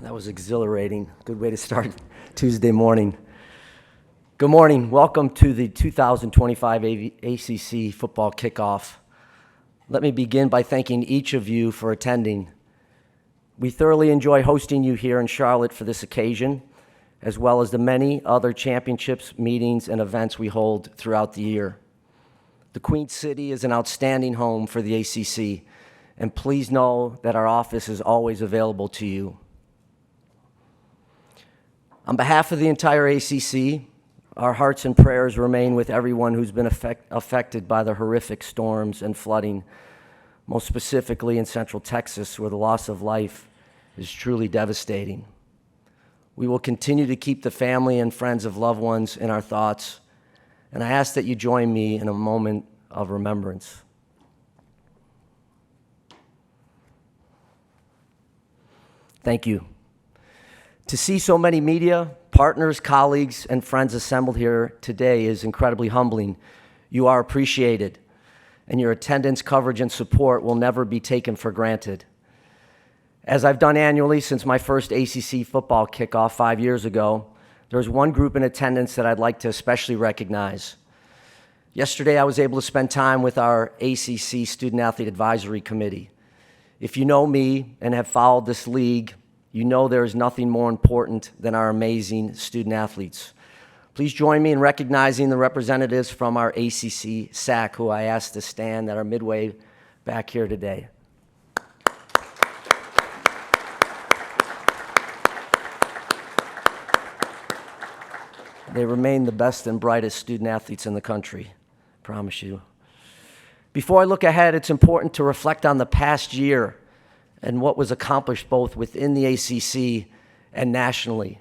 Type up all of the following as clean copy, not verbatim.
That was exhilarating. Good way to start Tuesday morning. Good morning. Welcome to the 2025 ACC football kickoff. Let me begin by thanking each of you for attending. We thoroughly enjoy hosting you here in Charlotte for this occasion, as well as the many other championships, meetings, and events we hold throughout the year. The Queen City is an outstanding home for the ACC, and please know that our office is always available to you. On behalf of the entire ACC, our hearts and prayers remain with everyone who's been affected by the horrific storms and flooding, most specifically in Central Texas, where the loss of life is truly devastating. We will continue to keep the family and friends of loved ones in our thoughts, and I ask that you join me in a moment of remembrance. Thank you. To see so many media, partners, colleagues, and friends assembled here today is incredibly humbling. You are appreciated, and your attendance, coverage, and support will never be taken for granted. As I've done annually since my first ACC football kickoff 5 years ago, there's one group in attendance that I'd like to especially recognize. Yesterday, I was able to spend time with our ACC Student Athlete Advisory Committee. If you know me and have followed this league, you know there is nothing more important than our amazing student athletes. Please join me in recognizing the representatives from our ACC SAC, who I asked to stand that are midway back here today. They remain the best and brightest student athletes in the country, I promise you. Before I look ahead, it's important to reflect on the past year and what was accomplished both within the ACC and nationally.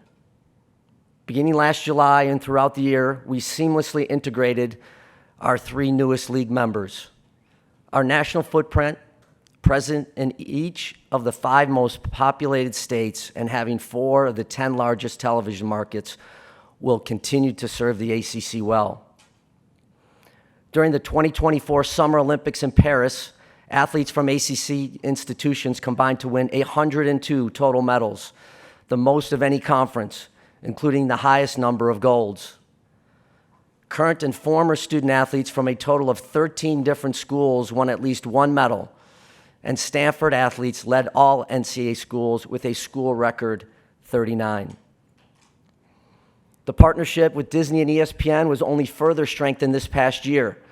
Beginning last July and throughout the year, we seamlessly integrated our 3 newest league members. Our national footprint, present in each of the 5 most populated states and having 4 of the 10 largest television markets, will continue to serve the ACC well. During the 2024 Summer Olympics in Paris, athletes from ACC institutions combined to win 102 total medals, the most of any conference, including the highest number of golds. Current and former student athletes from a total of 13 different schools won at least 1 medal, and Stanford athletes led all NCAA schools with a school record 39. The partnership with Disney and ESPN was only further strengthened this past year.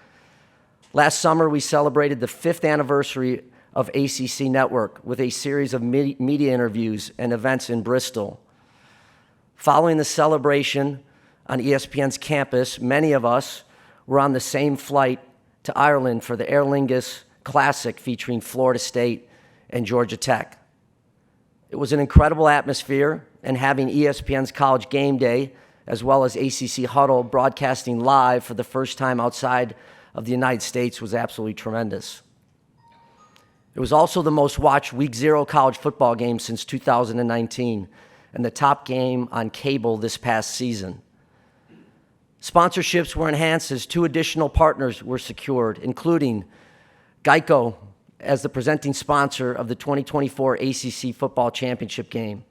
Last summer, we celebrated the 5th anniversary of ACC Network with a series of media interviews and events in Bristol. Following the celebration on ESPN's campus, many of us were on the same flight to Ireland for the Aer Lingus Classic featuring Florida State and Georgia Tech. It was an incredible atmosphere, and having ESPN's College Game Day as well as ACC Huddle broadcasting live for the first time outside of the United States was absolutely tremendous. It was also the most watched Week 0 college football game since 2019 and the top game on cable this past season. Sponsorships were enhanced as 2 additional partners were secured, including Geico as the presenting sponsor of the 2024 ACC Football Championship game.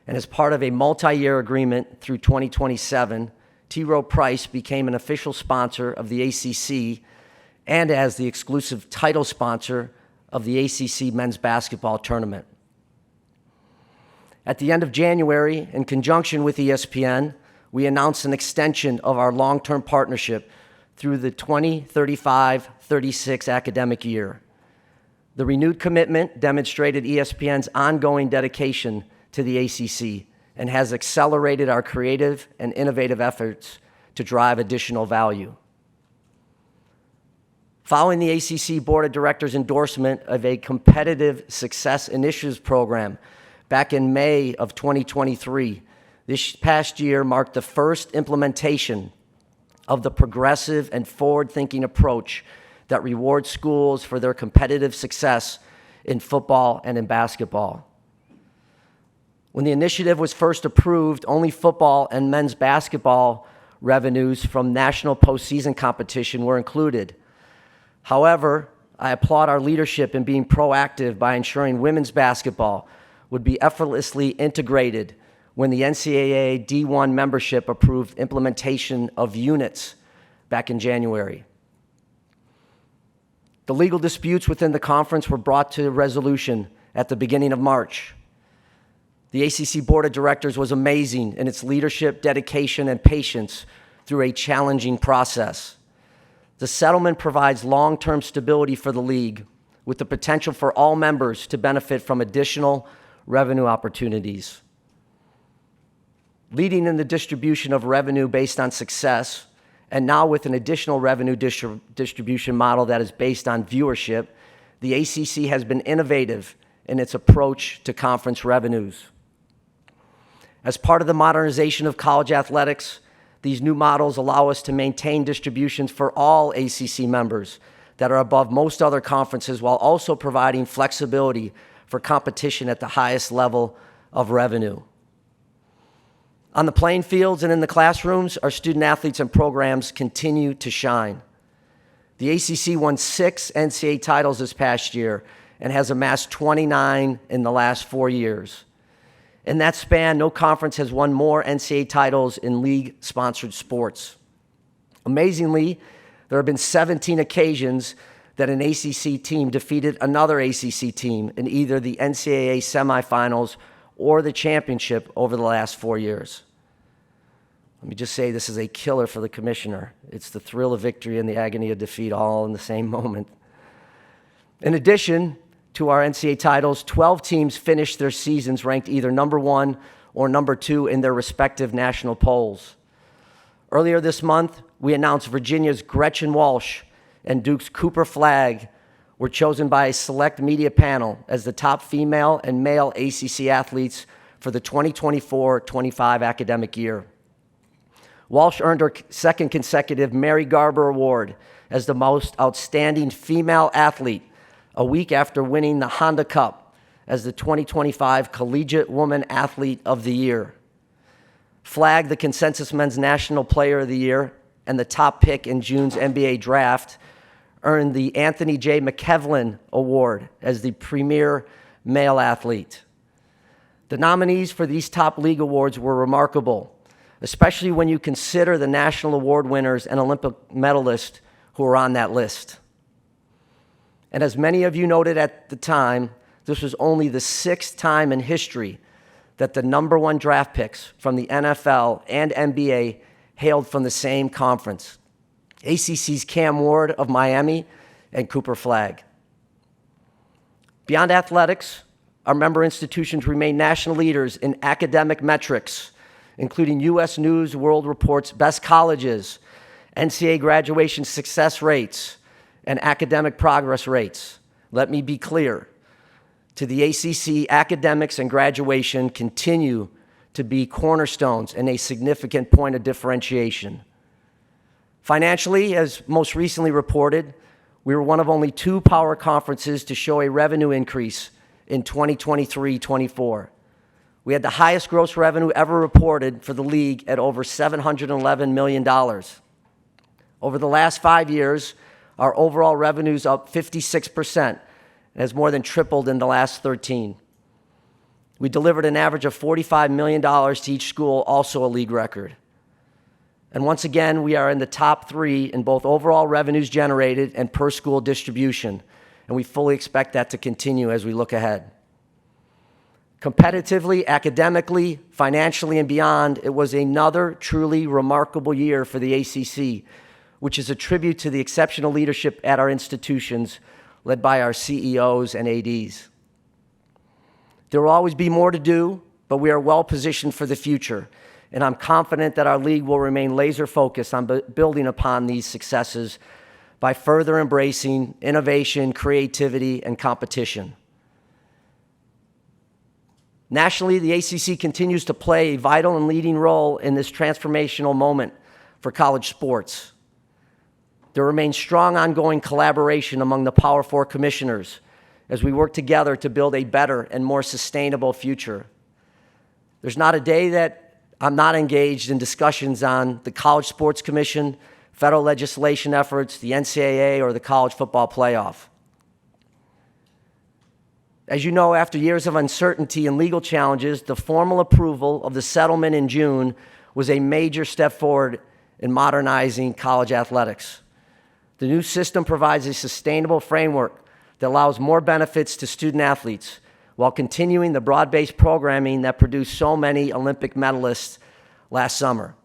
And as part of a multi-year agreement through 2027, T. Rowe Price became an official sponsor of the ACC and as the exclusive title sponsor of the ACC men's basketball tournament. At the end of January, in conjunction with ESPN, we announced an extension of our long-term partnership through the 2035-36 academic year. The renewed commitment demonstrated ESPN's ongoing dedication to the ACC and has accelerated our creative and innovative efforts to drive additional value. Following the ACC Board of Directors' endorsement of a competitive success initiatives program back in May of 2023, this past year marked the first implementation of the progressive and forward-thinking approach that rewards schools for their competitive success in football and in basketball. When the initiative was first approved, only football and men's basketball revenues from national postseason competition were included. However, I applaud our leadership in being proactive by ensuring women's basketball would be effortlessly integrated when the NCAA D1 membership approved implementation of units back in January. The legal disputes within the conference were brought to resolution at the beginning of March. The ACC Board of Directors was amazing in its leadership, dedication, and patience through a challenging process. The settlement provides long-term stability for the league, with the potential for all members to benefit from additional revenue opportunities. Leading in the distribution of revenue based on success, and now with an additional revenue distribution model that is based on viewership, the ACC has been innovative in its approach to conference revenues. As part of the modernization of college athletics, these new models allow us to maintain distributions for all ACC members that are above most other conferences, while also providing flexibility for competition at the highest level of revenue. On the playing fields and in the classrooms, our student athletes and programs continue to shine. The ACC won 6 NCAA titles this past year and has amassed 29 in the last 4 years. In that span, no conference has won more NCAA titles in league-sponsored sports. Amazingly, there have been 17 occasions that an ACC team defeated another ACC team in either the NCAA semifinals or the championship over the last 4 years. Let me just say this is a killer for the commissioner. It's the thrill of victory and the agony of defeat all in the same moment. In addition to our NCAA titles, 12 teams finished their seasons ranked either number 1 or number 2 in their respective national polls. Earlier this month, we announced Virginia's Gretchen Walsh and Duke's Cooper Flagg were chosen by a select media panel as the top female and male ACC athletes for the 2024-25 academic year. Walsh earned her second consecutive Mary Garber Award as the most outstanding female athlete a week after winning the Honda Cup as the 2025 Collegiate Woman Athlete of the Year. Flagg, the consensus men's national player of the year and the top pick in June's NBA draft, earned the Anthony J. McKevlin Award as the premier male athlete. The nominees for these top league awards were remarkable, especially when you consider the national award winners and Olympic medalists who are on that list. And as many of you noted at the time, this was only the 6th time in history that the number 1 draft picks from the NFL and NBA hailed from the same conference: ACC's Cam Ward of Miami and Cooper Flagg. Beyond athletics, our member institutions remain national leaders in academic metrics, including U.S. News World Report's best colleges, NCAA graduation success rates, and academic progress rates. Let me be clear. To the ACC, academics and graduation continue to be cornerstones and a significant point of differentiation. Financially, as most recently reported, we were one of only 2 power conferences to show a revenue increase in 2023-24. We had the highest gross revenue ever reported for the league at over $711 million. Over the last 5 years, our overall revenue is up 56% and has more than tripled in the last 13. We delivered an average of $45 million to each school, also a league record. And once again, we are in the top 3 in both overall revenues generated and per school distribution, and we fully expect that to continue as we look ahead. Competitively, academically, financially, and beyond, it was another truly remarkable year for the ACC, which is a tribute to the exceptional leadership at our institutions led by our CEOs and ADs. There will always be more to do, but we are well positioned for the future, and I'm confident that our league will remain laser-focused on building upon these successes by further embracing innovation, creativity, and competition. Nationally, the ACC continues to play a vital and leading role in this transformational moment for college sports. There remains strong ongoing collaboration among the Power Four commissioners as we work together to build a better and more sustainable future. There's not a day that I'm not engaged in discussions on the College Sports Commission, federal legislation efforts, the NCAA, or the college football playoff. As you know, after years of uncertainty and legal challenges, the formal approval of the settlement in June was a major step forward in modernizing college athletics. The new system provides a sustainable framework that allows more benefits to student athletes while continuing the broad-based programming that produced so many Olympic medalists last summer.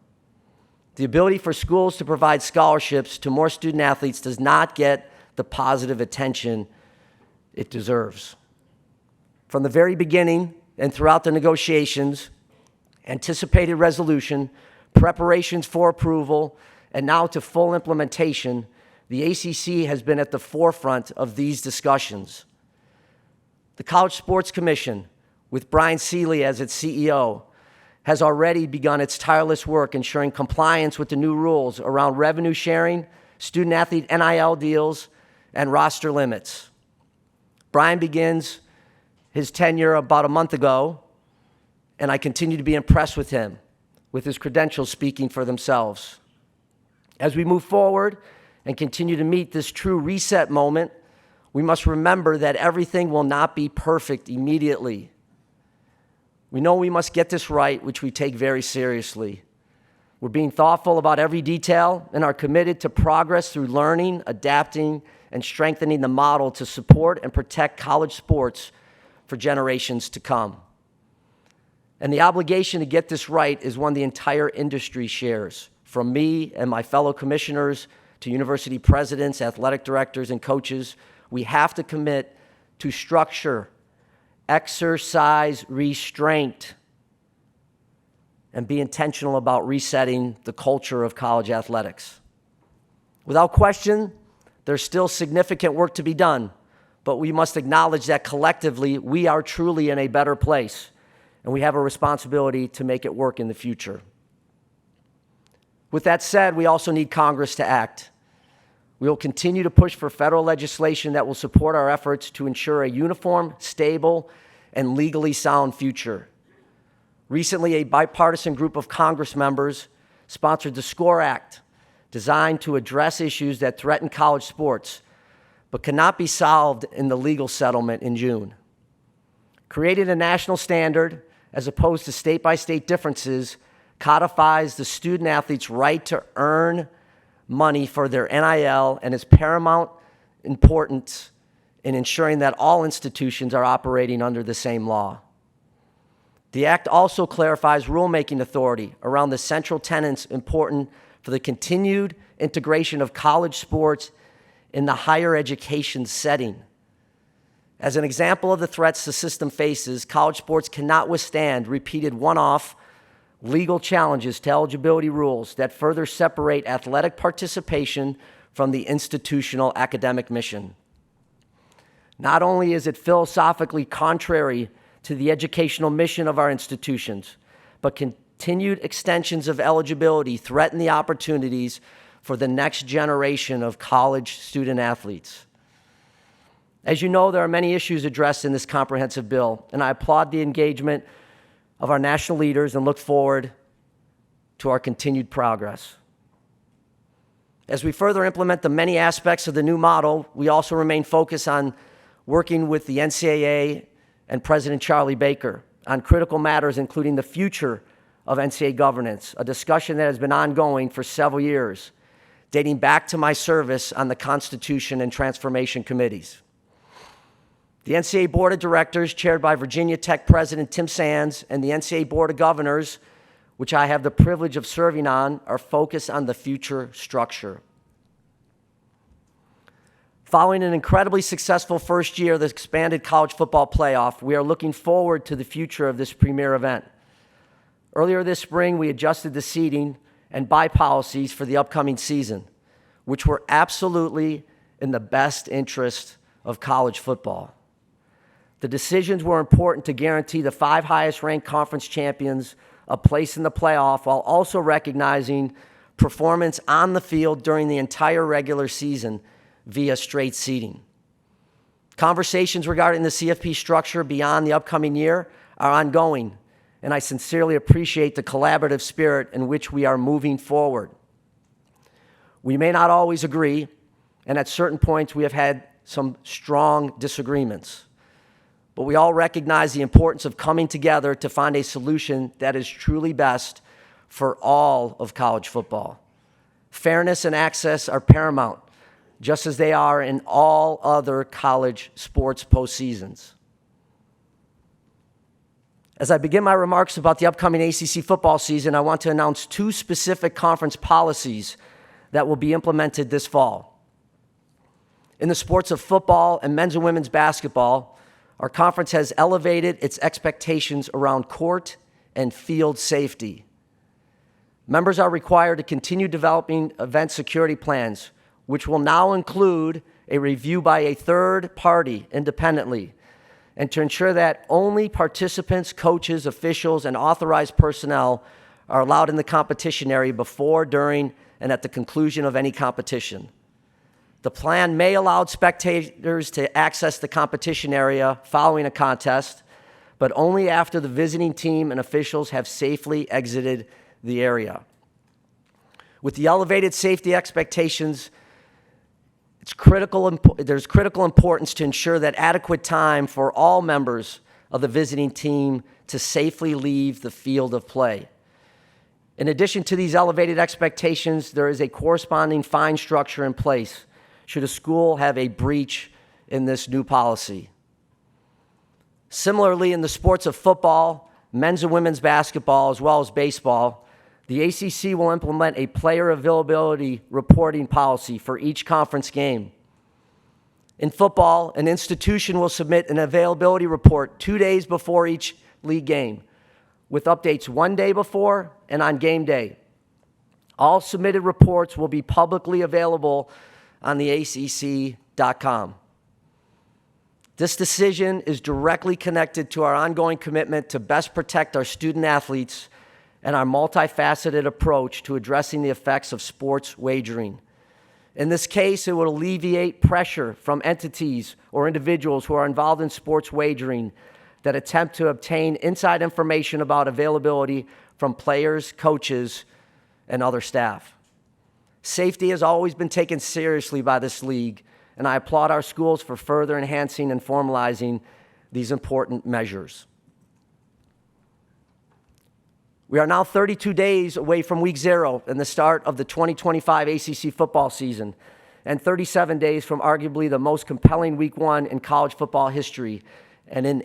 The ability for schools to provide scholarships to more student athletes does not get the positive attention it deserves. From the very beginning and throughout the negotiations, anticipated resolution, preparations for approval, and now to full implementation, the ACC has been at the forefront of these discussions. The College Sports Commission, with Brian Seeley as its CEO, has already begun its tireless work ensuring compliance with the new rules around revenue sharing, student-athlete NIL deals, and roster limits. Brian begins his tenure about a month ago, and I continue to be impressed with him, with his credentials speaking for themselves. As we move forward and continue to meet this true reset moment, we must remember that everything will not be perfect immediately. We know we must get this right, which we take very seriously. We're being thoughtful about every detail and are committed to progress through learning, adapting, and strengthening the model to support and protect college sports for generations to come. And the obligation to get this right is one the entire industry shares, from me and my fellow commissioners to university presidents, athletic directors, and coaches. We have to commit to structure, exercise restraint, and be intentional about resetting the culture of college athletics. Without question, there's still significant work to be done, but we must acknowledge that collectively we are truly in a better place, and we have a responsibility to make it work in the future. With that said, we also need Congress to act. We will continue to push for federal legislation that will support our efforts to ensure a uniform, stable, and legally sound future. Recently, a bipartisan group of Congress members sponsored the SCORE Act, designed to address issues that threaten college sports, but cannot be solved in the legal settlement in June. Creating a national standard, as opposed to state-by-state differences, codifies the student-athlete's right to earn money for their NIL and is paramount importance in ensuring that all institutions are operating under the same law. The Act also clarifies rulemaking authority around the central tenets important for the continued integration of college sports in the higher education setting. As an example of the threats the system faces, college sports cannot withstand repeated one-off legal challenges to eligibility rules that further separate athletic participation from the institutional academic mission. Not only is it philosophically contrary to the educational mission of our institutions, but continued extensions of eligibility threaten the opportunities for the next generation of college student athletes. As you know, there are many issues addressed in this comprehensive bill, and I applaud the engagement of our national leaders and look forward to our continued progress. As we further implement the many aspects of the new model, we also remain focused on working with the NCAA and President Charlie Baker on critical matters, including the future of NCAA governance, a discussion that has been ongoing for several years, dating back to my service on the Constitution and Transformation Committees. The NCAA Board of Directors, chaired by Virginia Tech President Tim Sands, and the NCAA Board of Governors, which I have the privilege of serving on, are focused on the future structure. Following an incredibly successful first year of the expanded college football playoff, we are looking forward to the future of this premier event. Earlier this spring, we adjusted the seating and bye policies for the upcoming season, which were absolutely in the best interest of college football. The decisions were important to guarantee the 5 highest-ranked conference champions a place in the playoff while also recognizing performance on the field during the entire regular season via straight seeding. Conversations regarding the CFP structure beyond the upcoming year are ongoing, and I sincerely appreciate the collaborative spirit in which we are moving forward. We may not always agree, and at certain points we have had some strong disagreements. but we all recognize the importance of coming together to find a solution that is truly best for all of college football. Fairness and access are paramount, just as they are in all other college sports postseasons. As I begin my remarks about the upcoming ACC football season, I want to announce two specific conference policies that will be implemented this fall. In the sports of football and men's and women's basketball, our conference has elevated its expectations around court and field safety. Members are required to continue developing event security plans, which will now include a review by a third party independently, and to ensure that only participants, coaches, officials, and authorized personnel are allowed in the competition area before, during, and at the conclusion of any competition. The plan may allow spectators to access the competition area following a contest, but only after the visiting team and officials have safely exited the area. With the elevated safety expectations, there's critical importance to ensure that adequate time for all members of the visiting team to safely leave the field of play. In addition to these elevated expectations, there is a corresponding fine structure in place should a school have a breach in this new policy. Similarly, in the sports of football, men's and women's basketball, as well as baseball, the ACC will implement a player availability reporting policy for each conference game. In football, an institution will submit an availability report 2 days before each league game, with updates 1 day before and on game day. All submitted reports will be publicly available on the ACC.com. This decision is directly connected to our ongoing commitment to best protect our student athletes and our multifaceted approach to addressing the effects of sports wagering. In this case, it would alleviate pressure from entities or individuals who are involved in sports wagering that attempt to obtain inside information about availability from players, coaches, and other staff. Safety has always been taken seriously by this league, and I applaud our schools for further enhancing and formalizing these important measures. We are now 32 days away from week 0 and the start of the 2025 ACC football season, and 37 days from arguably the most compelling week 1 in college football history, and in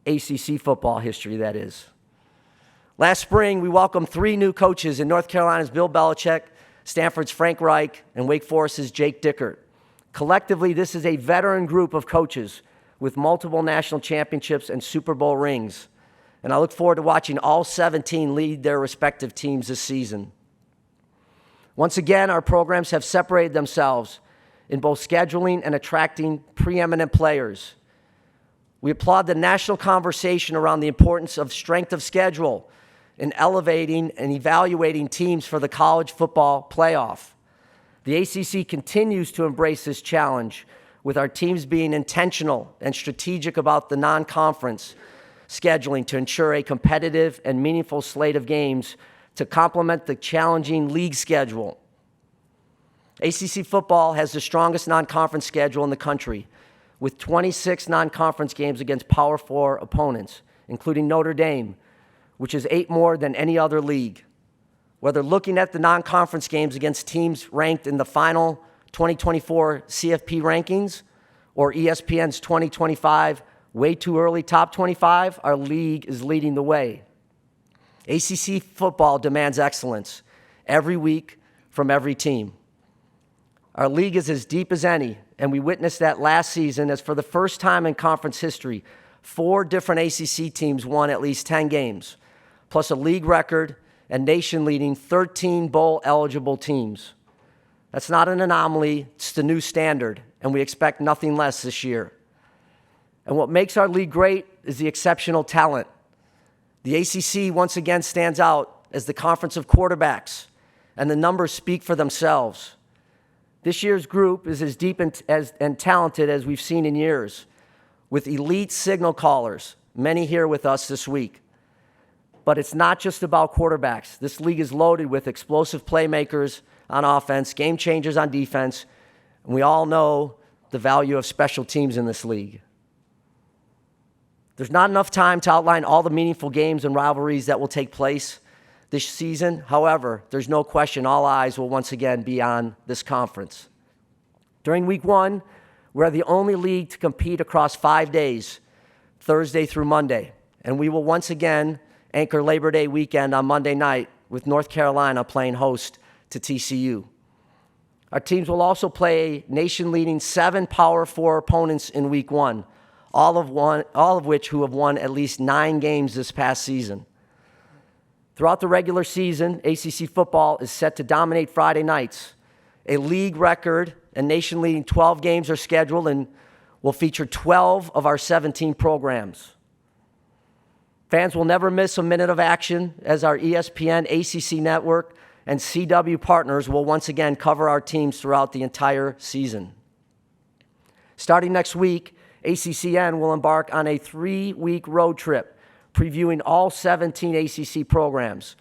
ACC football history, that is. Last spring, we welcomed 3 new coaches in North Carolina's Bill Belichick, Stanford's Frank Reich, and Wake Forest's Jake Dickert. Collectively, this is a veteran group of coaches with multiple national championships and Super Bowl rings, and I look forward to watching all 17 lead their respective teams this season. Once again, our programs have separated themselves in both scheduling and attracting preeminent players. We applaud the national conversation around the importance of strength of schedule in elevating and evaluating teams for the college football playoff. The ACC continues to embrace this challenge, with our teams being intentional and strategic about the non-conference scheduling to ensure a competitive and meaningful slate of games to complement the challenging league schedule. ACC football has the strongest non-conference schedule in the country, with 26 non-conference games against Power 4 opponents, including Notre Dame, which is 8 more than any other league. Whether looking at the non-conference games against teams ranked in the final 2024 CFP rankings or ESPN's 2025 Way Too Early Top 25, our league is leading the way. ACC football demands excellence every week from every team. Our league is as deep as any, and we witnessed that last season as for the first time in conference history, 4 different ACC teams won at least 10 games, plus a league record and nation-leading 13 bowl-eligible teams. That's not an anomaly, it's the new standard, and we expect nothing less this year. And what makes our league great is the exceptional talent. The ACC once again stands out as the conference of quarterbacks, and the numbers speak for themselves. This year's group is as deep and talented as we've seen in years, with elite signal callers, many here with us this week. But it's not just about quarterbacks. This league is loaded with explosive playmakers on offense, game changers on defense, and we all know the value of special teams in this league. There's not enough time to outline all the meaningful games and rivalries that will take place this season. However, there's no question all eyes will once again be on this conference. During week one, we're the only league to compete across 5 days, Thursday through Monday, and we will once again anchor Labor Day weekend on Monday night with North Carolina playing host to TCU. Our teams will also play nation-leading 7 Power 4 opponents in week one, all of which who have won at least 9 games this past season. Throughout the regular season, ACC football is set to dominate Friday nights. A league record and nation-leading 12 games are scheduled and will feature 12 of our 17 programs. Fans will never miss a minute of action as our ESPN, ACC network, and CW partners will once again cover our teams throughout the entire season. Starting next week, ACCN will embark on a 3-week road trip previewing all 17 ACC programs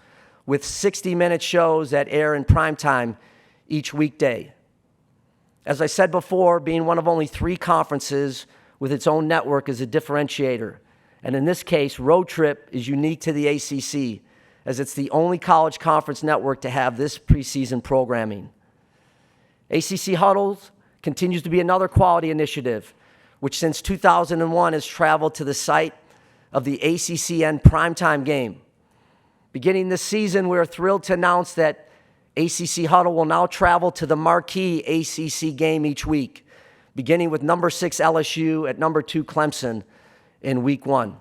with 60-minute shows that air in primetime each weekday. As I said before, being one of only 3 conferences with its own network is a differentiator. And in this case, Road Trip is unique to the ACC, as it's the only college conference network to have this preseason programming. ACC Huddles continues to be another quality initiative, which since 2001 has traveled to the site of the ACCN primetime game. Beginning this season, we are thrilled to announce that ACC Huddle will now travel to the marquee ACC game each week, beginning with number 6 LSU at number 2 Clemson in week 1.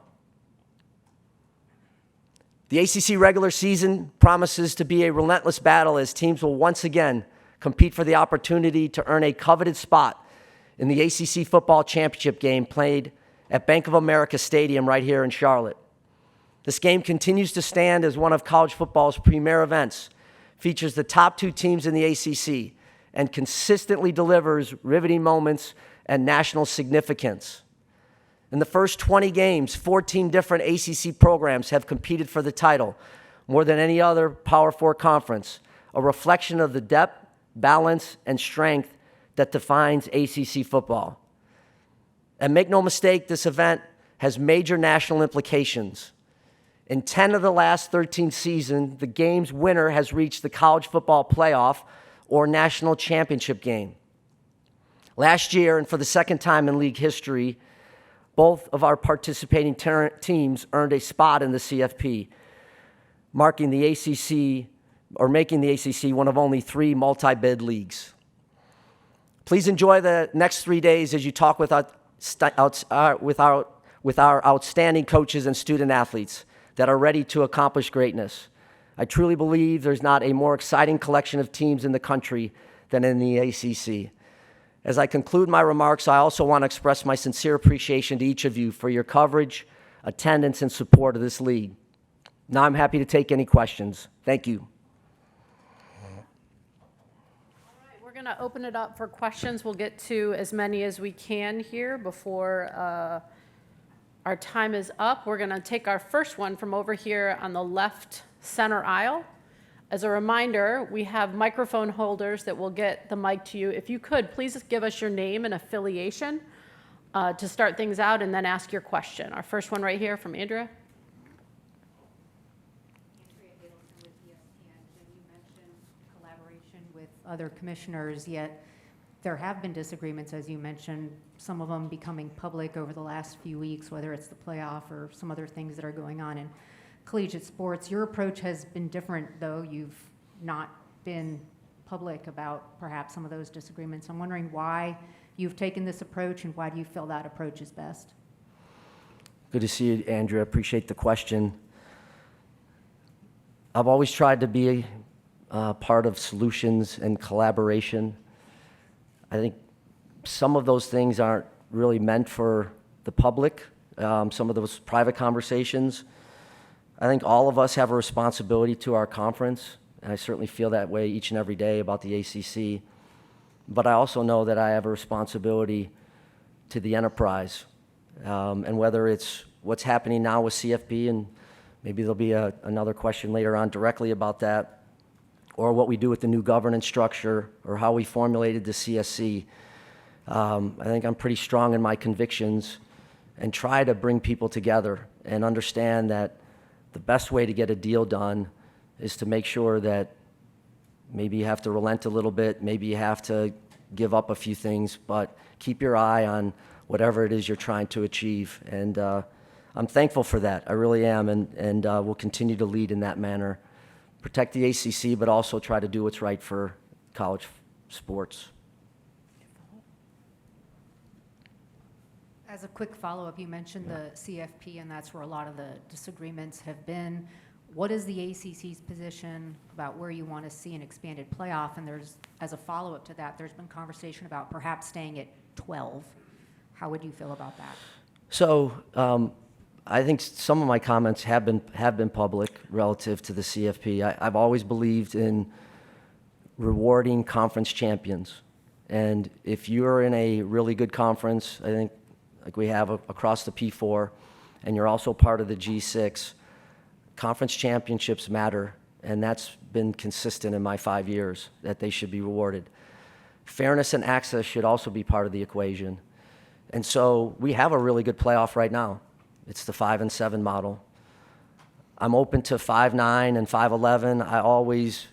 The ACC regular season promises to be a relentless battle as teams will once again compete for the opportunity to earn a coveted spot in the ACC football championship game played at Bank of America Stadium right here in Charlotte. This game continues to stand as one of college football's premier events, features the top 2 teams in the ACC, and consistently delivers riveting moments and national significance. In the first 20 games, 14 different ACC programs have competed for the title, more than any other Power 4 conference, a reflection of the depth, balance, and strength that defines ACC football. And make no mistake, this event has major national implications. In 10 of the last 13 seasons, the game's winner has reached the college football playoff or national championship game. Last year, and for the second time in league history, both of our participating teams earned a spot in the CFP, making the ACC one of only 3 multi-bid leagues. Please enjoy the next 3 days as you talk with our outstanding coaches and student athletes that are ready to accomplish greatness. I truly believe there's not a more exciting collection of teams in the country than in the ACC. As I conclude my remarks, I also want to express my sincere appreciation to each of you for your coverage, attendance, and support of this league. Now I'm happy to take any questions. Thank you. We're going to open it up for questions. We'll get to as many as we can here before our time is up. We're going to take our first one from over here on the left center aisle. As a reminder, we have microphone holders that will get the mic to you. If you could, please give us your name and affiliation to start things out and then ask your question. Our first one right here from Andrea. With other commissioners, yet there have been disagreements, as you mentioned, some of them becoming public over the last few weeks, whether it's the playoff or some other things that are going on in collegiate sports. Your approach has been different, though. You've not been public about perhaps some of those disagreements. I'm wondering why you've taken this approach and why do you feel that approach is best? Good to see you, Andrea. Appreciate the question. I've always tried to be part of solutions and collaboration. I think some of those things aren't really meant for the public, some of those private conversations. I think all of us have a responsibility to our conference, and I certainly feel that way each and every day about the ACC. But I also know that I have a responsibility to the enterprise, and whether it's what's happening now with CFP, and maybe there'll be another question later on directly about that, or what we do with the new governance structure, or how we formulated the CSC. I think I'm pretty strong in my convictions, and try to bring people together and understand that the best way to get a deal done is to make sure that maybe you have to relent a little bit, maybe you have to give up a few things, but keep your eye on whatever it is you're trying to achieve. And I'm thankful for that. I really am, and we'll continue to lead in that manner. Protect the ACC, but also try to do what's right for college sports. As a quick follow-up, you mentioned the CFP, and that's where a lot of the disagreements have been. What is the ACC's position about where you want to see an expanded playoff? And there's, as a follow-up to that, there's been conversation about perhaps staying at 12. How would you feel about that? So I think some of my comments have been public relative to the CFP. I've always believed in rewarding conference champions. And if you're in a really good conference, I think like we have across the P4, and you're also part of the G6, conference championships matter, and that's been consistent in my 5 years, that they should be rewarded. Fairness and access should also be part of the equation. And so we have a really good playoff right now. It's the 5-7 model. I'm open to 5-9 and 5-11. I always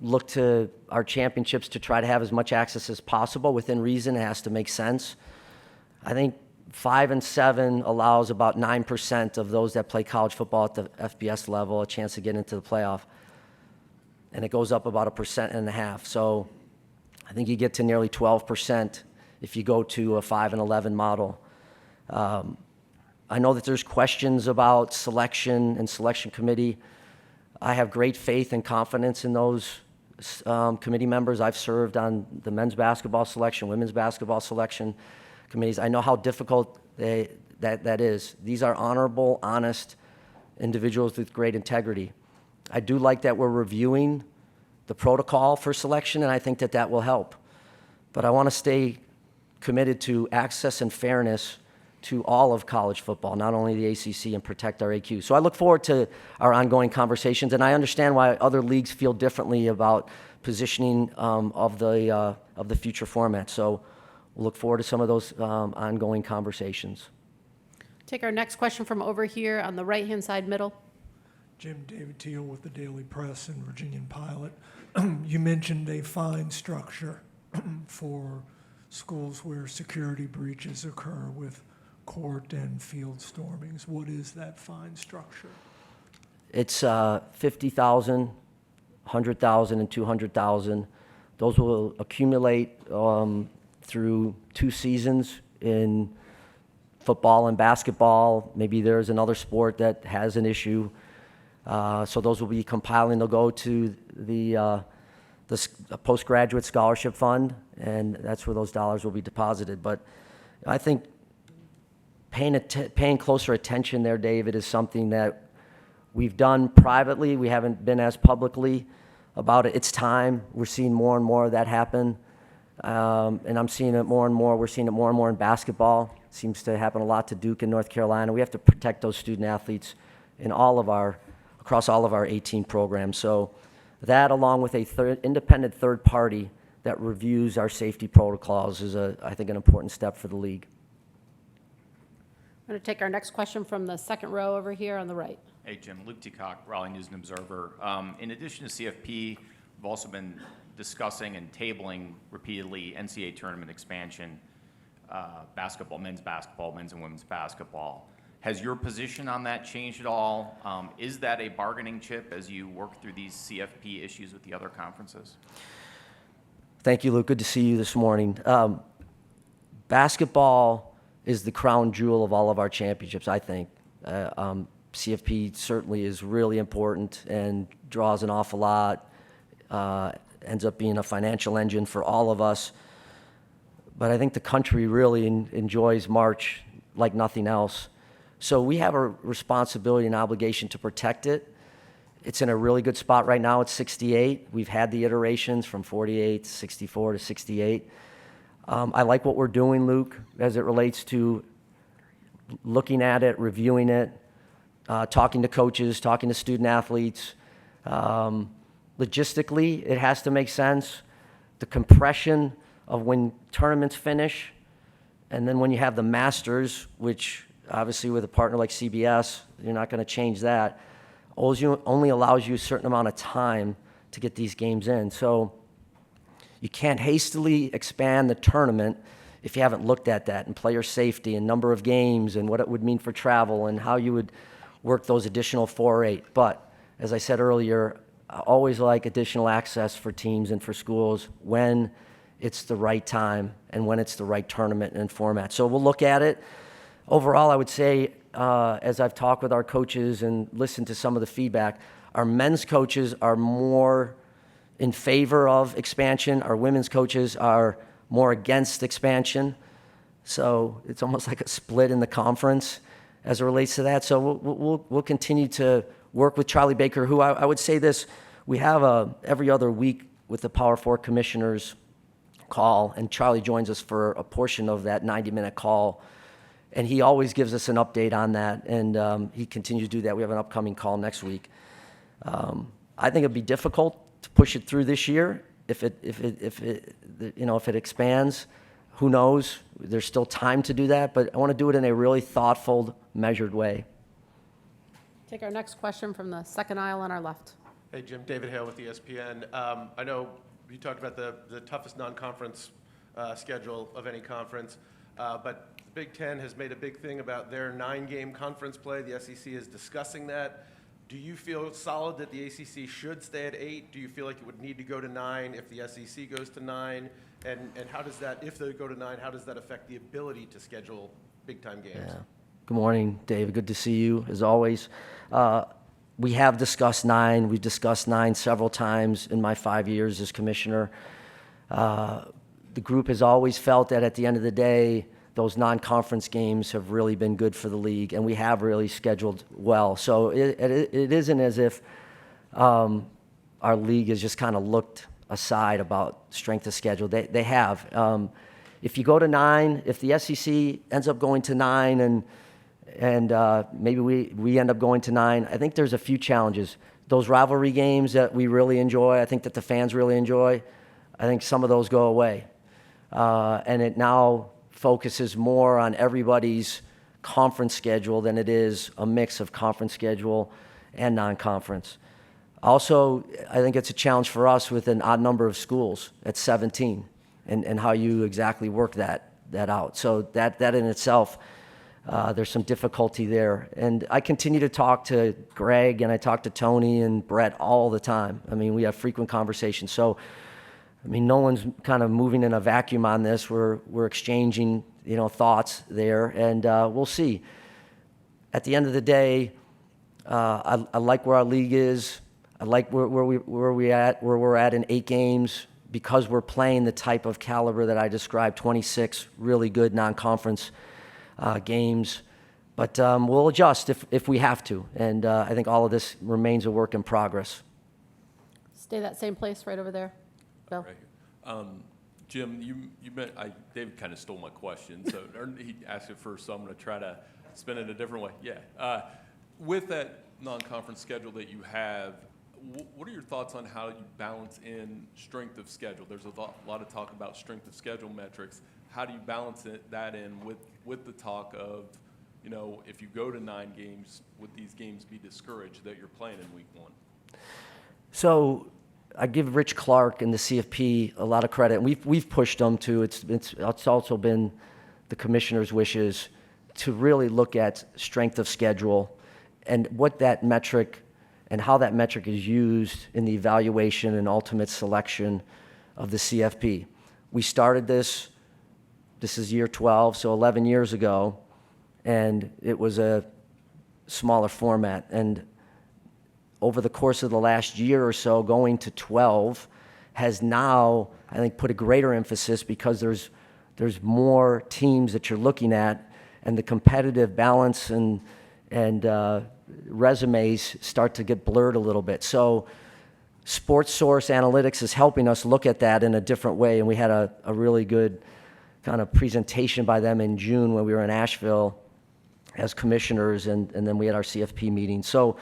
look to our championships to try to have as much access as possible. Within reason, it has to make sense. I think 5-7 allows about 9% of those that play college football at the FBS level a chance to get into the playoff. And it goes up about 1.5%. So I think you get to nearly 12% if you go to a 5-11 model. I know that there's questions about selection and selection committee. I have great faith and confidence in those committee members. I've served on the men's basketball selection, women's basketball selection committees. I know how difficult that is. These are honorable, honest individuals with great integrity. I do like that we're reviewing the protocol for selection, and I think that that will help. But I want to stay committed to access and fairness to all of college football, not only the ACC, and protect our AQ. So I look forward to our ongoing conversations, and I understand why other leagues feel differently about positioning of the future format. So we'll look forward to some of those ongoing conversations. Take our next question from over here on the right-hand side middle. Jim David Teal with the Daily Press and Virginian Pilot. You mentioned a fine structure for schools where security breaches occur with court and field stormings. What is that fine structure? It's 50,000, 100,000, and 200,000. Those will accumulate through 2 seasons in football and basketball. Maybe there's another sport that has an issue. So those will be compiling. They'll go to the postgraduate scholarship fund, and that's where those dollars will be deposited. But I think paying closer attention there, David, is something that we've done privately. We haven't been as publicly about it. It's time. We're seeing more and more of that happen. And I'm seeing it more and more. We're seeing it more and more in basketball. It seems to happen a lot to Duke and North Carolina. We have to protect those student athletes in across all of our 18 programs. So that, along with a independent third party that reviews our safety protocols, is, I think, an important step for the league. I'm going to take our next question from the second row over here on the right. Hey, Jim. Luke Teacock, Raleigh News and Observer. In addition to CFP, we've also been discussing and tabling repeatedly NCAA tournament expansion, basketball, men's and women's basketball. Has your position on that changed at all? Is that a bargaining chip as you work through these CFP issues with the other conferences? Thank you, Luke. Good to see you this morning. Basketball is the crown jewel of all of our championships, I think. CFP certainly is really important and draws an awful lot, ends up being a financial engine for all of us. But I think the country really enjoys March like nothing else. So we have a responsibility and obligation to protect it. It's in a really good spot right now. It's 68. We've had the iterations from 48, 64 to 68. I like what we're doing, Luke, as it relates to looking at it, reviewing it, talking to coaches, talking to student athletes. Logistically, it has to make sense. The compression of when tournaments finish, and then when you have the Masters, which obviously with a partner like CBS, you're not going to change that. Only allows you a certain amount of time to get these games in. So you can't hastily expand the tournament if you haven't looked at that and player safety and number of games and what it would mean for travel and how you would work those additional 4 or 8. But as I said earlier, I always like additional access for teams and for schools when it's the right time and when it's the right tournament and format. So we'll look at it. Overall, I would say, as I've talked with our coaches and listened to some of the feedback, our men's coaches are more in favor of expansion. Our women's coaches are more against expansion. So it's almost like a split in the conference as it relates to that. So we'll continue to work with Charlie Baker, who I would say this, we have every other week with the Power 4 commissioners call, and Charlie joins us for a portion of that 90-minute call. And he always gives us an update on that, and he continues to do that. We have an upcoming call next week. I think it'd be difficult to push it through this year. If it expands, who knows? There's still time to do that, but I want to do it in a really thoughtful, measured way. Take our next question from the second aisle on our left. Hey, Jim. David Hale with ESPN. I know you talked about the toughest non-conference schedule of any conference, but the Big Ten has made a big thing about their 9-game conference play. The SEC is discussing that. Do you feel solid that the ACC should stay at 8? Do you feel like it would need to go to 9 if the SEC goes to 9? And how does that, if they go to 9, how does that affect the ability to schedule big-time games? Yeah. Good morning, David. Good to see you, as always. We have discussed 9. We've discussed 9 several times in my 5 years as commissioner. The group has always felt that at the end of the day, those non-conference games have really been good for the league, and we have really scheduled well. So it isn't as if our league has just kind of looked aside about strength of schedule. They have. If you go to 9, if the SEC ends up going to 9 and maybe we end up going to 9, I think there's a few challenges. Those rivalry games that we really enjoy, I think that the fans really enjoy, I think some of those go away. And it now focuses more on everybody's conference schedule than it is a mix of conference schedule and non-conference. Also, I think it's a challenge for us with an odd number of schools at 17 and how you exactly work that out. So that in itself, there's some difficulty there. And I continue to talk to Greg and I talk to Tony and Brett all the time. I mean, we have frequent conversations. So I mean, no one's kind of moving in a vacuum on this. We're exchanging, thoughts there, and we'll see. At the end of the day, I like where our league is. I like where we're at in 8 games because we're playing the type of caliber that I described, 26 really good non-conference games. But we'll adjust if we have to, and I think all of this remains a work in progress. Stay that same place right over there. Bill. Right. Jim, David kind of stole my question, so he asked it first, so I'm going to try to spin it a different way. Yeah. With that non-conference schedule that you have, what are your thoughts on how you balance in strength of schedule? There's a lot of talk about strength of schedule metrics. How do you balance that in with the talk of, if you go to 9 games, would these games be discouraged that you're playing in week 1? So I give Rich Clark and the CFP a lot of credit. We've pushed them to. It's also been the commissioner's wishes to really look at strength of schedule and what that metric and how that metric is used in the evaluation and ultimate selection of the CFP. We started this is year 12, so 11 years ago, and it was a smaller format. And over the course of the last year or so, going to 12 has now, I think, put a greater emphasis because there's more teams that you're looking at, and the competitive balance and resumes start to get blurred a little bit. So Sports Source Analytics is helping us look at that in a different way, and we had a really good kind of presentation by them in June when we were in Asheville as commissioners, and then we had our CFP meeting. So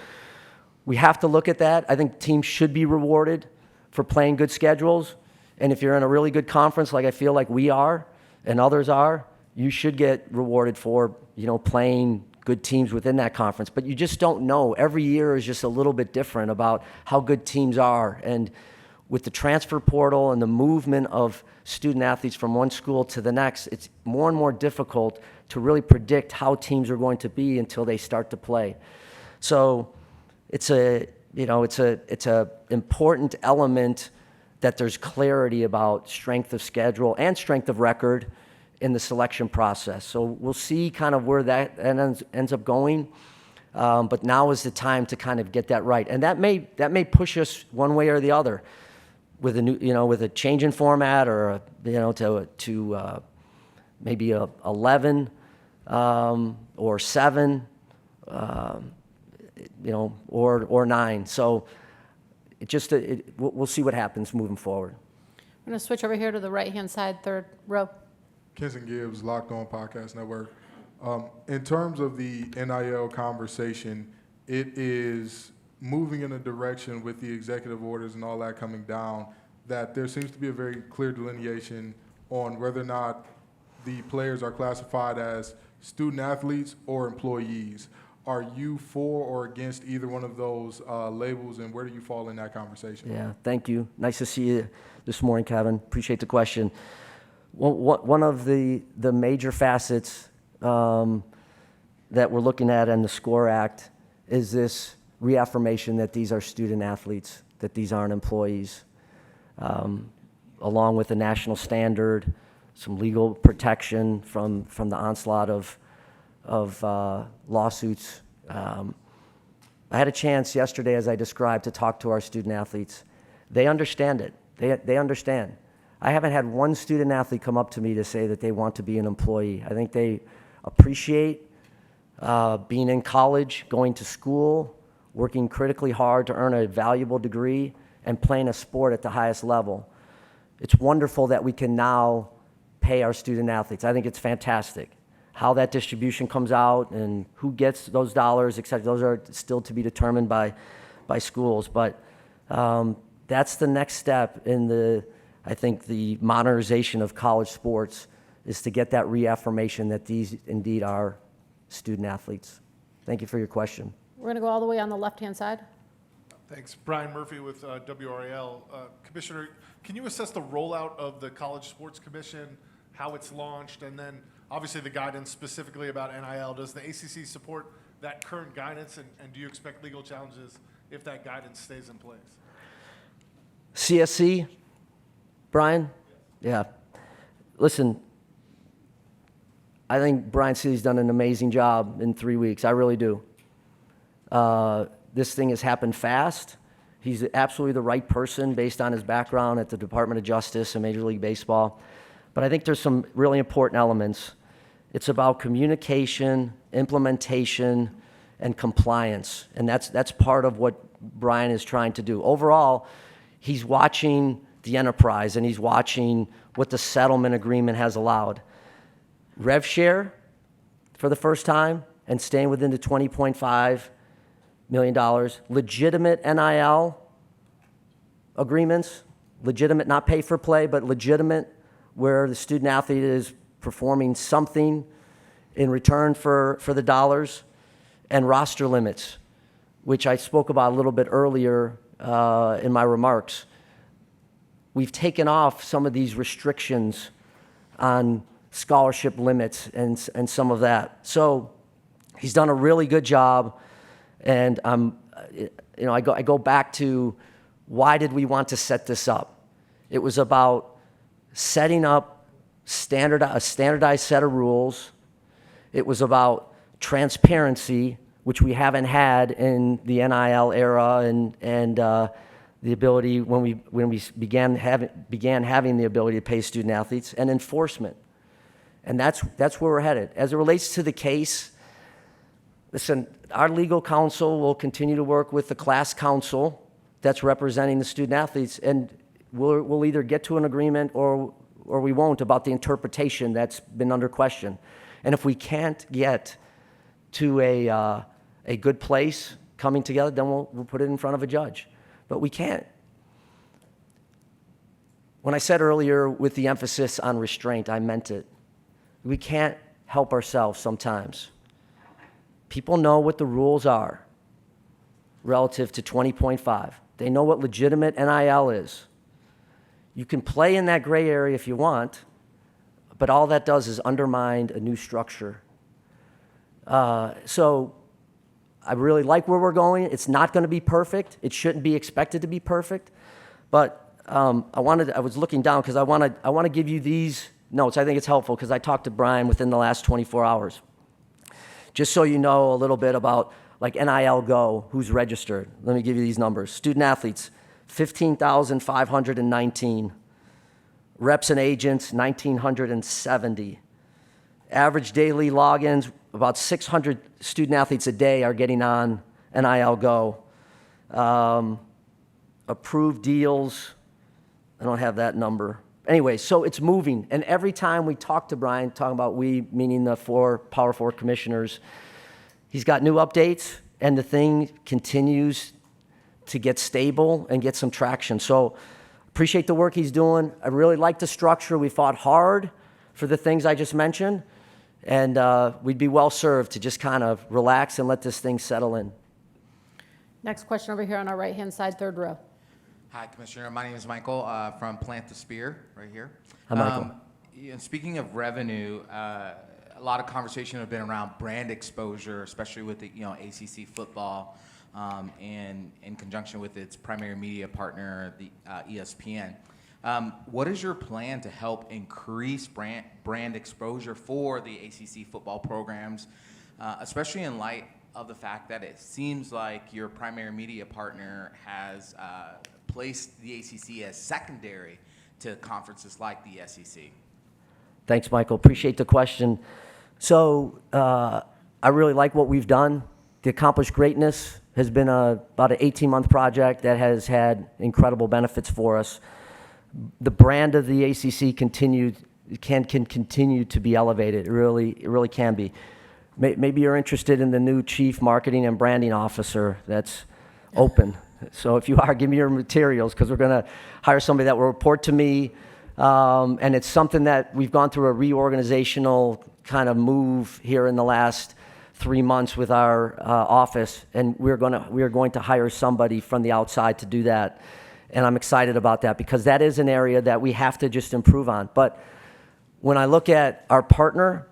we have to look at that. I think teams should be rewarded for playing good schedules. And if you're in a really good conference, like I feel like we are and others are, you should get rewarded for, playing good teams within that conference. But you just don't know. Every year is just a little bit different about how good teams are. And with the transfer portal and the movement of student athletes from one school to the next, it's more and more difficult to really predict how teams are going to be until they start to play. So it's a important element that there's clarity about strength of schedule and strength of record in the selection process. So we'll see kind of where that ends up going. But now is the time to kind of get that right. And that may push us one way or the other with a new, with a change in format, or, to maybe 11 or 7, or 9. So we'll see what happens moving forward. I'm going to switch over here to the right-hand side, third row. Kenson Gibbs, Locked On Podcast Network. In terms of the NIL conversation, it is moving in a direction with the executive orders and all that coming down, that there seems to be a very clear delineation on whether or not the players are classified as student athletes or employees. Are you for or against either one of those labels, and where do you fall in that conversation? Yeah, thank you. Nice to see you this morning, Kevin. Appreciate the question. One of the major facets that we're looking at in the SCORE Act is this reaffirmation that these are student athletes, that these aren't employees, along with a national standard, some legal protection from the onslaught of lawsuits. I had a chance yesterday, as I described, to talk to our student athletes. They understand it. They understand. I haven't had one student athlete come up to me to say that they want to be an employee. I think they appreciate being in college, going to school, working critically hard to earn a valuable degree, and playing a sport at the highest level. It's wonderful that we can now pay our student athletes. I think it's fantastic. How that distribution comes out and who gets those dollars, et cetera, those are still to be determined by schools. But that's the next step in I think the modernization of college sports, is to get that reaffirmation that these indeed are student athletes. Thank you for your question. We're going to go all the way on the left-hand side. Thanks. Brian Murphy with WRAL. Commissioner, can you assess the rollout of the College Sports Commission, how it's launched, and then obviously the guidance specifically about NIL? Does the ACC support that current guidance, and do you expect legal challenges if that guidance stays in place? CSC, Brian? Yeah. Listen, I think Brian Seeley's done an amazing job in 3 weeks. I really do. This thing has happened fast. He's absolutely the right person based on his background at the Department of Justice and Major League Baseball. But I think there's some really important elements. It's about communication, implementation, and compliance. And that's part of what Brian is trying to do. Overall, he's watching the enterprise, and he's watching what the settlement agreement has allowed. Rev share for the first time, and staying within the $20.5 million. Legitimate NIL agreements, legitimate, not pay for play, but legitimate, where the student athlete is performing something in return for the dollars. And roster limits, which I spoke about a little bit earlier in my remarks. We've taken off some of these restrictions on scholarship limits and some of that. So he's done a really good job. And I go back to, why did we want to set this up? It was about setting up a standardized set of rules. It was about transparency, which we haven't had in the NIL era, and the ability when we began having the ability to pay student athletes, and enforcement. And that's where we're headed. As it relates to the case, listen, our legal counsel will continue to work with the class counsel that's representing the student athletes, and we'll either get to an agreement or we won't about the interpretation that's been under question. And if we can't get to a good place coming together, then we'll put it in front of a judge. But we can't. When I said earlier with the emphasis on restraint, I meant it. we can't help ourselves sometimes. People know what the rules are relative to 20.5. They know what legitimate NIL is. You can play in that gray area if you want, but all that does is undermine a new structure. So I really like where we're going. It's not going to be perfect. It shouldn't be expected to be perfect. But I was looking down because I want to give you these notes. I think it's helpful because I talked to Brian within the last 24 hours. Just so you know a little bit about like NIL Go, who's registered. Let me give you these numbers. Student athletes, 15,519. Reps and agents, 1,970. Average daily logins, about 600 student athletes a day are getting on NIL Go. Approved deals, I don't have that number. Anyway, so it's moving. And every time we talk to Brian, talking about we, meaning the Power 4 commissioners, he's got new updates, and the thing continues to get stable and get some traction. So appreciate the work he's doing. I really like the structure. We fought hard for the things I just mentioned, and we'd be well served to just kind of relax and let this thing settle in. Next question over here on our right-hand side, third row. Hi, Commissioner. My name is Michael from Plant the Spear, right here. Hi, Michael. And speaking of revenue, a lot of conversation have been around brand exposure, especially with the ACC football, and in conjunction with its primary media partner, the ESPN. What is your plan to help increase brand exposure for the ACC football programs, especially in light of the fact that it seems like your primary media partner has placed the ACC as secondary to conferences like the SEC? Thanks, Michael. Appreciate the question. So I really like what we've done. The Accomplished Greatness has been about an 18-month project that has had incredible benefits for us. The brand of the ACC can continue to be elevated. It really can be. Maybe you're interested in the new Chief Marketing and Branding Officer that's open. So if you are, give me your materials because we're going to hire somebody that will report to me. And it's something that we've gone through a reorganizational kind of move here in the last 3 months with our office, and we are going to hire somebody from the outside to do that. And I'm excited about that because that is an area that we have to just improve on. But when I look at our partner,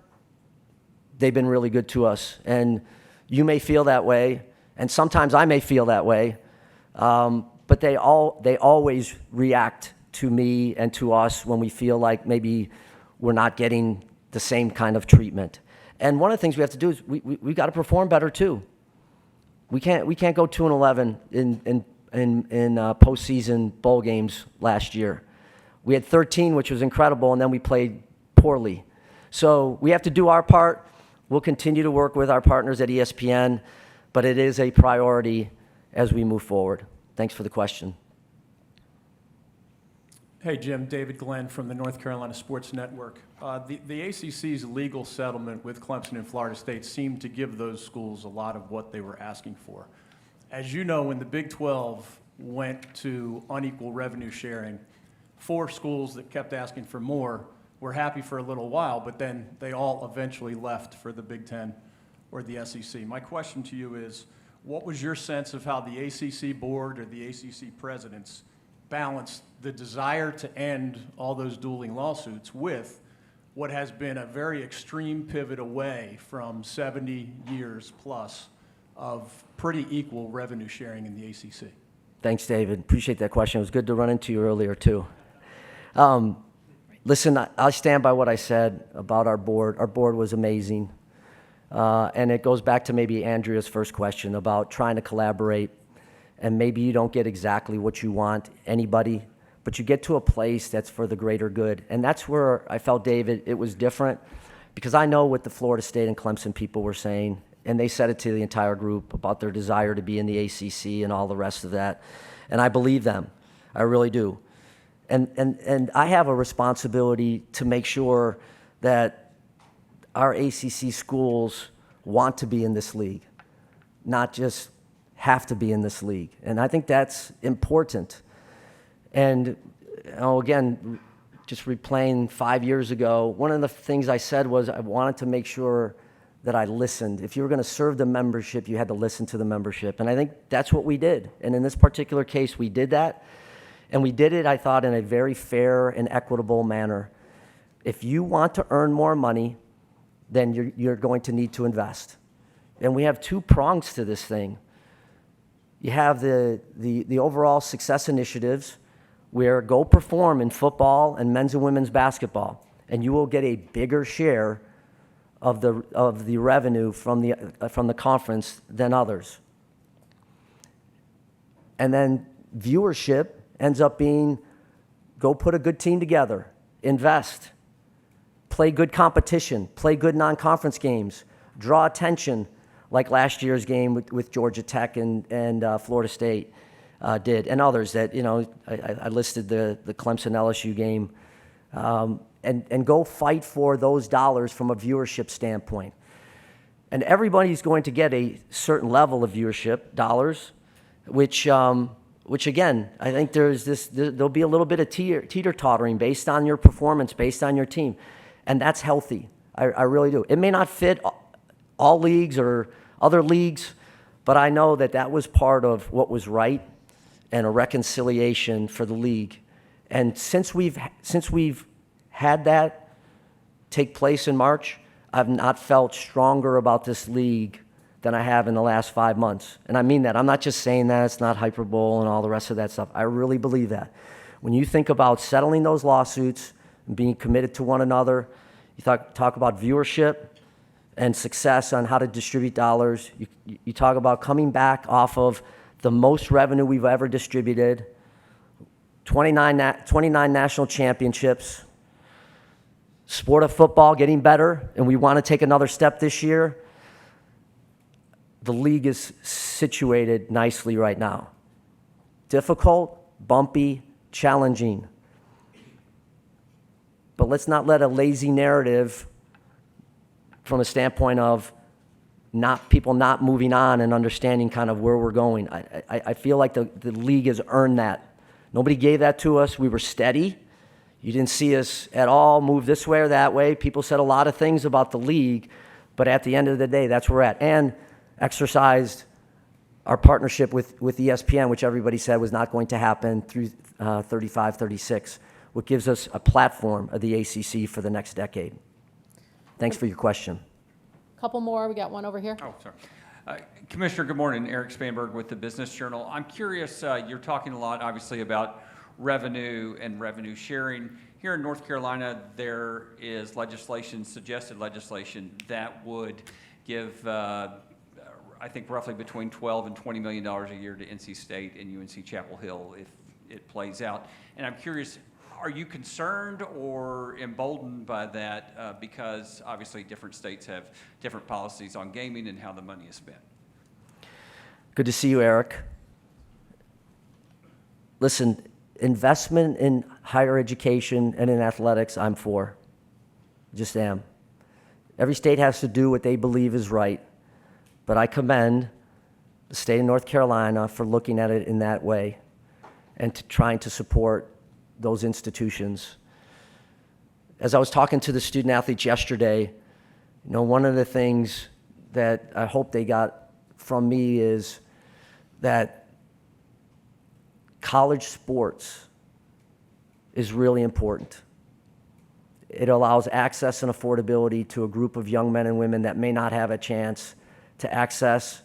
they've been really good to us. And you may feel that way, and sometimes I may feel that way, but they always react to me and to us when we feel like maybe we're not getting the same kind of treatment. And one of the things we have to do is we got to perform better too. We can't go 2-11 in postseason bowl games last year. We had 13, which was incredible, and then we played poorly. So we have to do our part. We'll continue to work with our partners at ESPN, but it is a priority as we move forward. Thanks for the question. Hey, Jim. David Glenn from the North Carolina Sports Network. The ACC's legal settlement with Clemson and Florida State seemed to give those schools a lot of what they were asking for. As you know, when the Big 12 went to unequal revenue sharing, 4 schools that kept asking for more were happy for a little while, but then they all eventually left for the Big 10 or the SEC. My question to you is, what was your sense of how the ACC board or the ACC presidents balanced the desire to end all those dueling lawsuits with what has been a very extreme pivot away from 70 years plus of pretty equal revenue sharing in the ACC? Thanks, David. Appreciate that question. It was good to run into you earlier, too. Listen, I stand by what I said about our board. Our board was amazing. And it goes back to maybe Andrea's first question about trying to collaborate. And maybe you don't get exactly what you want, anybody, but you get to a place that's for the greater good. And that's where I felt, David, it was different because I know what the Florida State and Clemson people were saying, and they said it to the entire group about their desire to be in the ACC and all the rest of that. And I believe them. I really do. And I have a responsibility to make sure that our ACC schools want to be in this league, not just have to be in this league. And I think that's important. And again, just replaying 5 years ago, one of the things I said was I wanted to make sure that I listened. If you were going to serve the membership, you had to listen to the membership. And I think that's what we did. And in this particular case, we did that. And we did it, I thought, in a very fair and equitable manner. If you want to earn more money, then you're going to need to invest. And we have two prongs to this thing. You have the overall success initiatives, where go perform in football and men's and women's basketball, and you will get a bigger share of the revenue from the conference than others. And then viewership ends up being, go put a good team together, invest, play good competition, play good non-conference games, draw attention, like last year's game with Georgia Tech and Florida State did, and others that, I listed the Clemson LSU game, and go fight for those dollars from a viewership standpoint. And everybody's going to get a certain level of viewership dollars, which again, I think there'll be a little bit of teeter-tottering based on your performance, based on your team, and that's healthy. I really do. It may not fit all leagues or other leagues, but I know that was part of what was right and a reconciliation for the league. And since we've had that take place in March, I've not felt stronger about this league than I have in the last 5 months. And I mean that. I'm not just saying that. It's not hyperbole and all the rest of that stuff. I really believe that. When you think about settling those lawsuits and being committed to one another, you talk about viewership and success on how to distribute dollars. You talk about coming back off of the most revenue we've ever distributed, 29 national championships, sport of football getting better, and we want to take another step this year. The league is situated nicely right now. Difficult, bumpy, challenging. But let's not let a lazy narrative from a standpoint of people not moving on and understanding kind of where we're going. I feel like the league has earned that. Nobody gave that to us. We were steady. You didn't see us at all move this way or that way. People said a lot of things about the league, but at the end of the day, that's where we're at. And exercised our partnership with ESPN, which everybody said was not going to happen through 35-36, what gives us a platform of the ACC for the next decade. Thanks for your question. Couple more. We got one over here. Oh, sorry. Commissioner, good morning. Eric Spanberg with the Business Journal. I'm curious, you're talking a lot, obviously, about revenue and revenue sharing. Here in North Carolina, there is suggested legislation that would give, I think, roughly between $12 and $20 million a year to NC State and UNC Chapel Hill if it plays out. And I'm curious, are you concerned or emboldened by that because obviously different states have different policies on gaming and how the money is spent? Good to see you, Eric. Listen, investment in higher education and in athletics, I'm for. Just am. Every state has to do what they believe is right, but I commend the state of North Carolina for looking at it in that way and trying to support those institutions. As I was talking to the student athletes yesterday, one of the things that I hope they got from me is that college sports is really important. It allows access and affordability to a group of young men and women that may not have a chance to access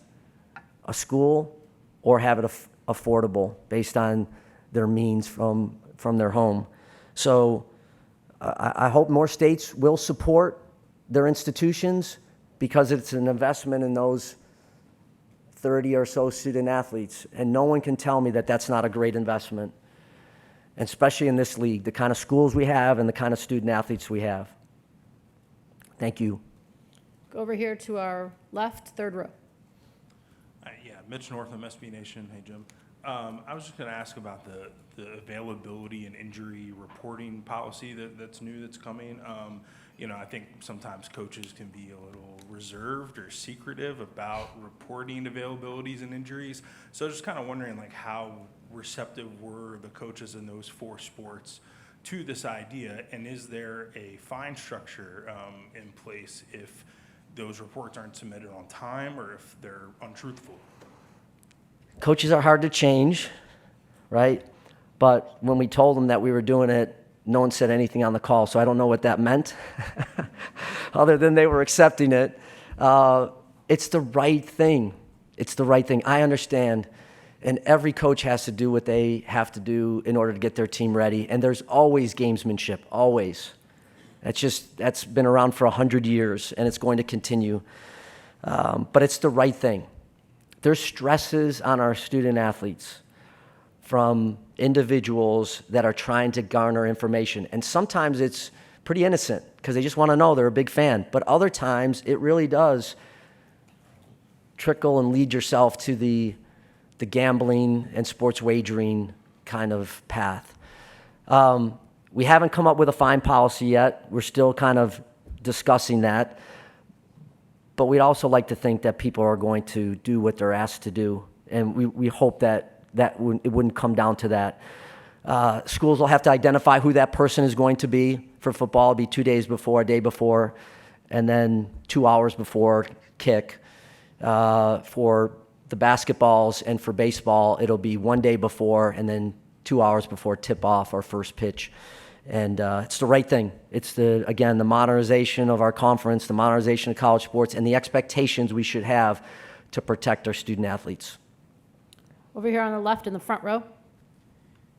a school or have it affordable based on their means from their home. So I hope more states will support their institutions because it's an investment in those 30 or so student athletes. And no one can tell me that that's not a great investment, and especially in this league, the kind of schools we have and the kind of student athletes we have. Thank you. Go over here to our left, third row. Yeah, Mitch Northam, SB Nation. Hey, Jim. I was just going to ask about the availability and injury reporting policy that's new that's coming. I think sometimes coaches can be a little reserved or secretive about reporting availabilities and injuries. So just kind of wondering, how receptive were the coaches in those 4 sports to this idea? And is there a fine structure in place if those reports aren't submitted on time or if they're untruthful? Coaches are hard to change, right? But when we told them that we were doing it, no one said anything on the call, so I don't know what that meant, other than they were accepting it. It's the right thing. It's the right thing. I understand. And every coach has to do what they have to do in order to get their team ready. And there's always gamesmanship, always. That's been around for 100 years, and it's going to continue. But it's the right thing. There's stresses on our student athletes from individuals that are trying to garner information. And sometimes it's pretty innocent because they just want to know, they're a big fan. But other times it really does trickle and lead yourself to the gambling and sports wagering kind of path. We haven't come up with a fine policy yet. We're still kind of discussing that. But we'd also like to think that people are going to do what they're asked to do. And we hope that it wouldn't come down to that. Schools will have to identify who that person is going to be. For football, it'll be 2 days before, a day before, and then 2 hours before kick. For the basketballs and for baseball, it'll be 1 day before and then 2 hours before tip-off or first pitch. And it's the right thing. It's, the modernization of our conference, the modernization of college sports, and the expectations we should have to protect our student athletes. Over here on the left in the front row.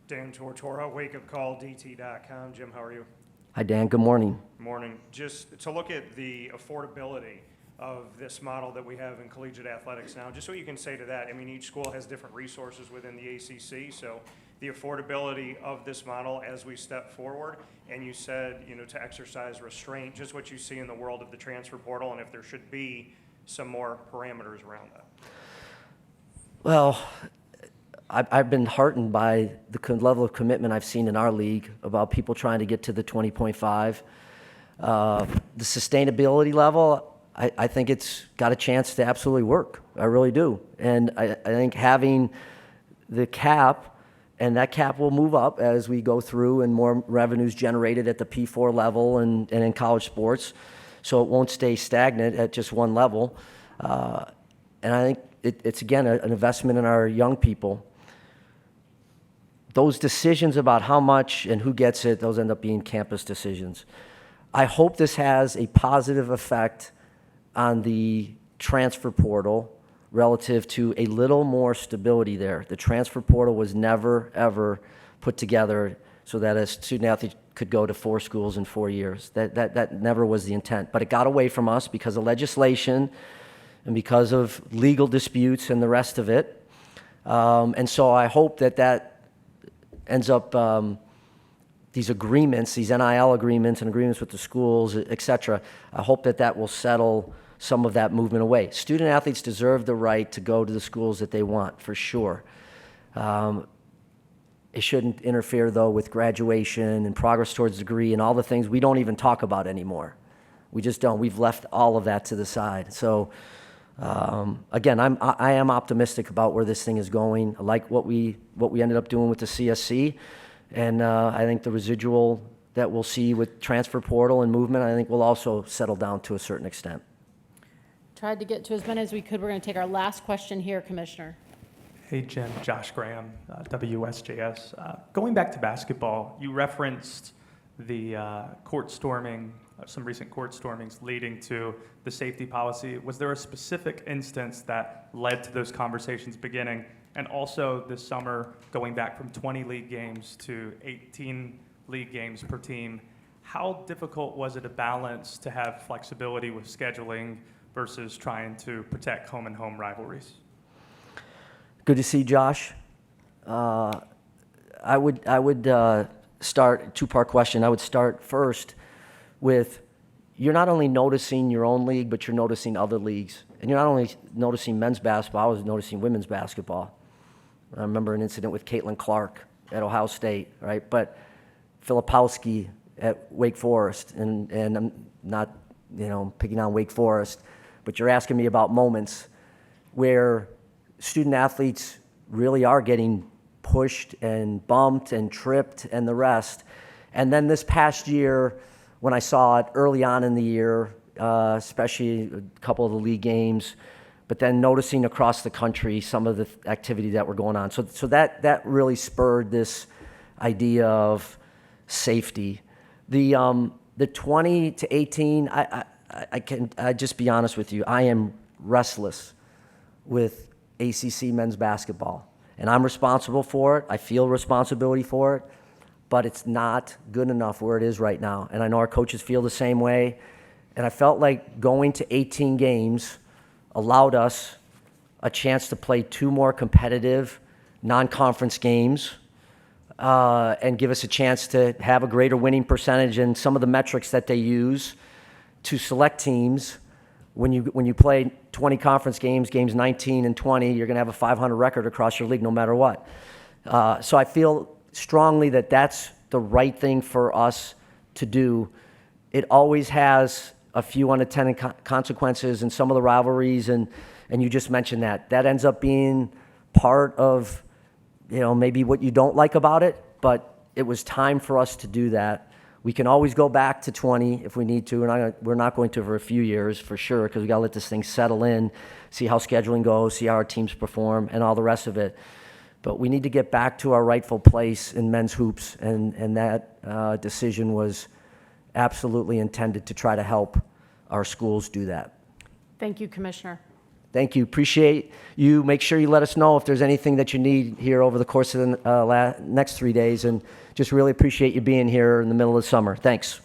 Dan Tortora, wakeupcalldt.com. Jim, how are you? Hi, Dan. Good morning. Morning. Just to look at the affordability of this model that we have in collegiate athletics now, just so you can say to that, I mean, each school has different resources within the ACC, so the affordability of this model as we step forward, and you said, to exercise restraint, just what you see in the world of the transfer portal, and if there should be some more parameters around that. Well, I've been heartened by the level of commitment I've seen in our league about people trying to get to the 20.5. The sustainability level, I think it's got a chance to absolutely work. I really do. And I think having the cap, and that cap will move up as we go through and more revenues generated at the P4 level and in college sports, so it won't stay stagnant at just one level. And I think it's, again, an investment in our young people. Those decisions about how much and who gets it, those end up being campus decisions. I hope this has a positive effect on the transfer portal relative to a little more stability there. The transfer portal was never, ever put together so that a student athlete could go to 4 schools in 4 years. That never was the intent. But it got away from us because of legislation and because of legal disputes and the rest of it. And so I hope that ends up, these agreements, these NIL agreements and agreements with the schools, et cetera, I hope that will settle some of that movement away. Student athletes deserve the right to go to the schools that they want, for sure. It shouldn't interfere, though, with graduation and progress towards degree and all the things we don't even talk about anymore. We just don't. We've left all of that to the side. So, again, I am optimistic about where this thing is going. I like what we ended up doing with the CSC, and I think the residual that we'll see with transfer portal and movement, I think will also settle down to a certain extent. Tried to get to as many as we could. We're going to take our last question here, Commissioner. Hey, Jim. Josh Graham, WSJS. Going back to basketball, you referenced the court storming, some recent court stormings leading to the safety policy. Was there a specific instance that led to those conversations beginning? And also this summer, going back from 20 league games to 18 league games per team, how difficult was it to balance to have flexibility with scheduling versus trying to protect home and home rivalries? Good to see Josh. I would start, two-part question. I would start first with, you're not only noticing your own league, but you're noticing other leagues. And you're not only noticing men's basketball, I was noticing women's basketball. I remember an incident with Caitlin Clark at Ohio State, right? But Filipowski at Wake Forest, and I'm not, picking on Wake Forest, but you're asking me about moments where student athletes really are getting pushed and bumped and tripped and the rest. And then this past year, when I saw it early on in the year, especially a couple of the league games, but then noticing across the country some of the activity that were going on. So that really spurred this idea of safety. The 20 to 18, I just be honest with you, I am restless with ACC men's basketball. And I'm responsible for it. I feel responsibility for it. But it's not good enough where it is right now. And I know our coaches feel the same way. And I felt like going to 18 games allowed us a chance to play 2 more competitive non-conference games and give us a chance to have a greater winning percentage. And some of the metrics that they use to select teams, when you play 20 conference games, games 19 and 20, you're going to have a 500 record across your league no matter what. So I feel strongly that that's the right thing for us to do. It always has a few unintended consequences in some of the rivalries, and you just mentioned that. That ends up being part of, maybe what you don't like about it, but it was time for us to do that. We can always go back to 20 if we need to, and we're not going to for a few years for sure, because we got to let this thing settle in, see how scheduling goes, see how our teams perform, and all the rest of it. But we need to get back to our rightful place in men's hoops, and that decision was absolutely intended to try to help our schools do that. Thank you, Commissioner. Thank you. Appreciate you. Make sure you let us know if there's anything that you need here over the course of the next 3 days, and just really appreciate you being here in the middle of the summer. Thanks.